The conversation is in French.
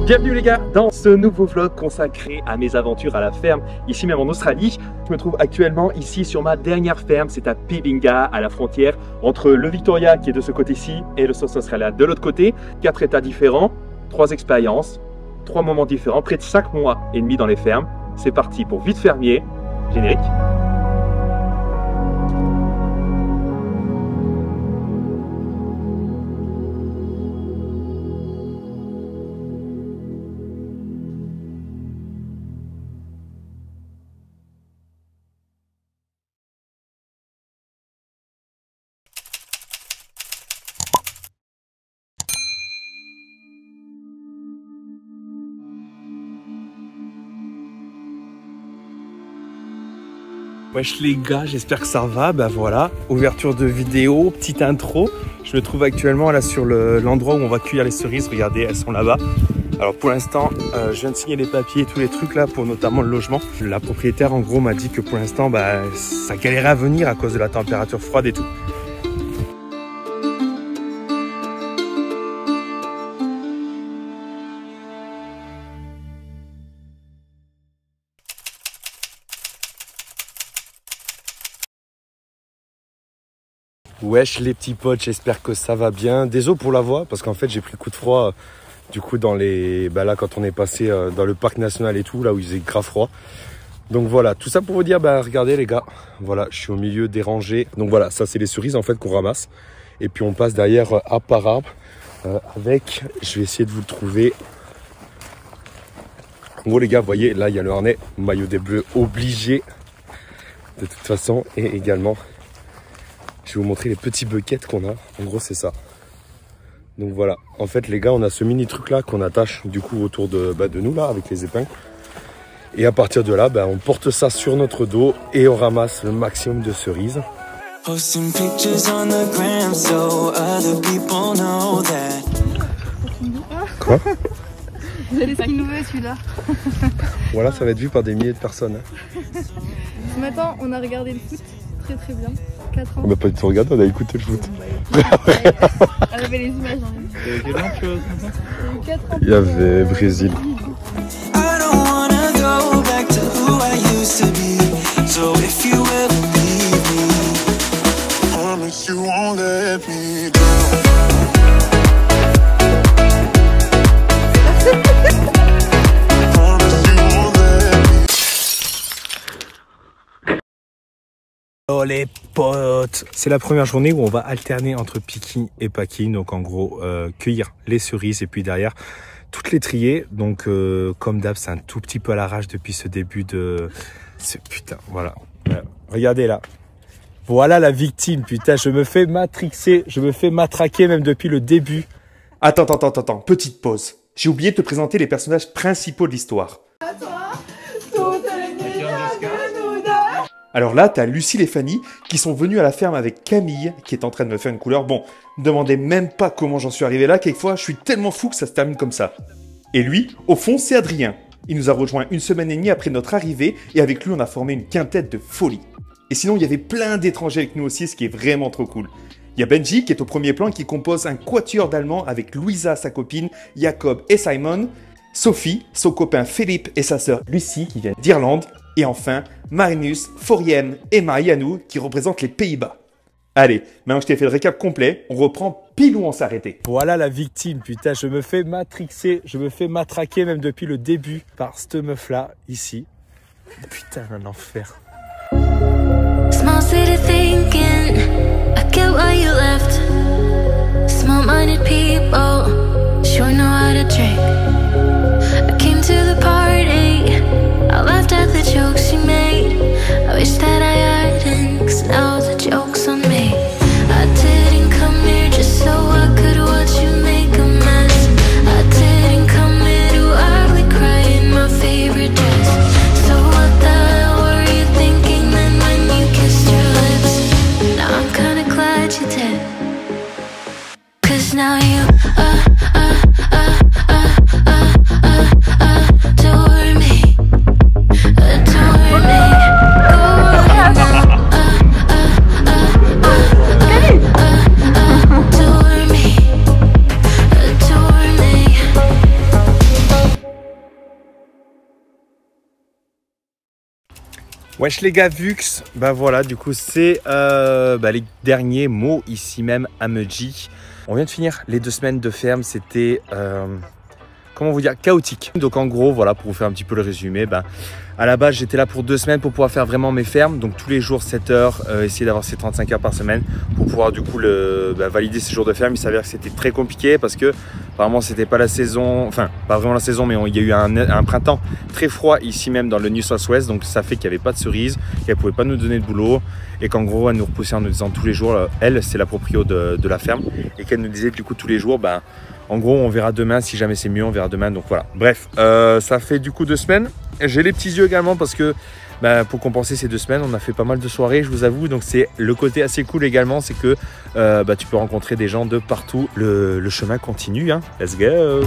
Bienvenue les gars dans ce nouveau vlog consacré à mes aventures à la ferme, ici même en Australie. Je me trouve actuellement ici sur ma dernière ferme, c'est à Pibinga, à la frontière entre le Victoria qui est de ce côté-ci et le South Australia de l'autre côté. 4 états différents, 3 expériences, 3 moments différents, près de 5 mois et demi dans les fermes. C'est parti pour Vite Fermier, générique. Wesh les gars, j'espère que ça va. Ben voilà, ouverture de vidéo, petite intro. Je me trouve actuellement là sur l'endroit où on va cueillir les cerises. Regardez, elles sont là-bas. Alors pour l'instant, je viens de signer les papiers et tous les trucs là pour notamment le logement. La propriétaire en gros m'a dit que pour l'instant, ça galérait à venir à cause de la température froide et tout. Wesh les petits potes, j'espère que ça va bien. Désolé pour la voix parce qu'en fait j'ai pris le coup de froid du coup dans les... là quand on est passé dans le parc national et tout, là où il faisait grave froid. Donc voilà, tout ça pour vous dire, regardez les gars, voilà, je suis au milieu des rangées. Donc voilà, ça c'est les cerises en fait qu'on ramasse. Et puis on passe derrière à par arbre avec, je vais essayer de vous le trouver. En gros les gars, vous voyez, là il y a le harnais, maillot des bleus obligé de toute façon et également... Je vais vous montrer les petits buckets qu'on a. En gros, c'est ça. Donc voilà. En fait, les gars, on a ce mini truc là qu'on attache du coup autour de nous là avec les épingles. Et à partir de là, on porte ça sur notre dos et on ramasse le maximum de cerises. Quoi? C'est ce qu'il nous veut celui-là. Voilà, ça va être vu par des milliers de personnes. Ce matin, on a regardé le foot. Très bien. 4 ans. On n'a pas du tout regardé, on a écouté le foot. Elle avait les images dans les... Il y avait plein de choses. 4 ans. Il y avait Brésil. Oh les potes, c'est la première journée où on va alterner entre picking et packing, donc en gros cueillir les cerises et puis derrière toutes les trier. Donc comme d'hab, c'est un tout petit peu à l'arrache depuis ce début de ce putain, voilà. Regardez là, voilà la victime, putain, je me fais matrixer, je me fais matraquer même depuis le début. Attends, petite pause, j'ai oublié de te présenter les personnages principaux de l'histoire. Alors là, t'as Lucille et Fanny qui sont venues à la ferme avec Camille qui est en train de me faire une couleur. Bon, ne demandez même pas comment j'en suis arrivé là. Quelquefois, je suis tellement fou que ça se termine comme ça. Et lui, au fond, c'est Adrien. Il nous a rejoint 1 semaine et demie après notre arrivée et avec lui, on a formé une quintette de folie. Et sinon, il y avait plein d'étrangers avec nous aussi, ce qui est vraiment trop cool. Il y a Benji qui est au premier plan qui compose un quatuor d'Allemands avec Louisa, sa copine, Jacob et Simon, Sophie, son copain Philippe et sa sœur Lucie qui viennent d'Irlande. Et enfin, Marinus, Foriem et Marianou qui représentent les Pays-Bas. Allez, maintenant que je t'ai fait le récap complet, on reprend pile où on s'est arrêté. Voilà la victime, putain, je me fais matrixer, je me fais matraquer même depuis le début par cette meuf là, ici. Putain, un enfer. Small city thinking, I get why you left. Small-minded people, sure know how to drink. I came to the party. I laughed at the jokes she made. I wish that I hadn't, 'cause now the joke's on me. I didn't come here just so I could watch you make a mess. I didn't come here to ugly cry in my favorite dress. So what the hell were you thinking then when you kissed your lips? Now I'm kinda glad you did, 'cause now you adore me. Wesh les gars, Vux, bah voilà, du coup c'est les derniers mots ici même à Mudgee. On vient de finir les 2 semaines de ferme, c'était, comment vous dire, chaotique. Donc en gros, voilà, pour vous faire un petit peu le résumé, à la base j'étais là pour 2 semaines pour pouvoir faire vraiment mes fermes, donc tous les jours 7 heures, essayer d'avoir ces 35 heures par semaine pour pouvoir du coup valider ces jours de ferme. Il s'avère que c'était très compliqué parce que apparemment c'était pas la saison, enfin pas vraiment la saison, mais il y a eu un printemps très froid ici même dans le New South Wales, donc ça fait qu'il n'y avait pas de cerises, qu'elle pouvait pas nous donner de boulot et qu'en gros elle nous repoussait en nous disant tous les jours, elle c'est la proprio de la ferme, et qu'elle nous disait du coup tous les jours, en gros on verra demain, si jamais c'est mieux on verra demain, donc voilà. Bref, ça fait du coup 2 semaines. J'ai les petits yeux également parce que pour compenser ces 2 semaines, on a fait pas mal de soirées, je vous avoue. Donc c'est le côté assez cool également, c'est que tu peux rencontrer des gens de partout. Le chemin continue, hein. Let's go.